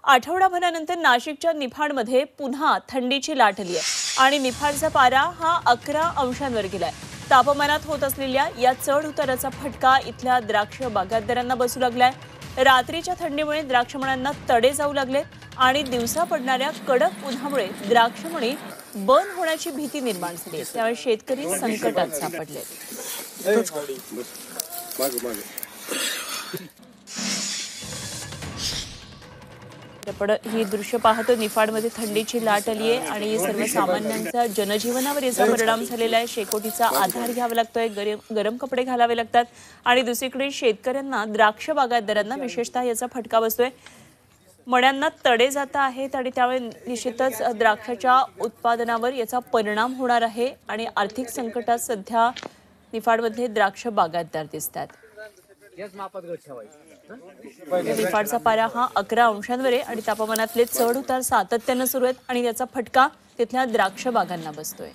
आठवडाभरानंतर नाशिकच्या निफाडमध्ये पुन्हा थंडीची लाट आली आहे आणि निफाडचा पारा हा 11 अंशांवर गेलाय। तापमानात होत असलेल्या या चढ उताराचा फटका इथल्या द्राक्ष बागायतदारांना बसू लागलाय। रात्रीच्या थंडीमुळे द्राक्षमण्यांना तडे जाऊ लागले आणि दिवसा पडणाऱ्या कडक उन्हामुळे द्राक्षमणी बंद होण्याची भीती निर्माण झाली। त्यामुळे शेतकरी संकटात सापडले। आपण ही दृश्य पाहतो, निफाडमध्ये थंडीची लाट आली आहे आणि सर्वसामान्यांचा जनजीवनावर याचा परिणाम झालेला आहे। शेकोटीचा आधार घ्यावा लागतोय, गरम कपडे घालावे लागतात आणि दुसरीकडे शेतकऱ्यांना, द्राक्ष बागायतदारांना विशेषतः याचा फटका बसतोय। मण्यांना तडे जात आहेत आणि त्यामुळे निश्चितच द्राक्षाच्या उत्पादनावर याचा परिणाम होणार आहे आणि आर्थिक संकटात सध्या निफाडमधले द्राक्ष बागायतदार दिसतात। निफाडचा पारा हा 11 अंशांवर आहे आणि तापमानातले चढ उतार सातत्याने सुरू आहेत आणि याचा फटका तिथल्या द्राक्ष बागांना बसतोय।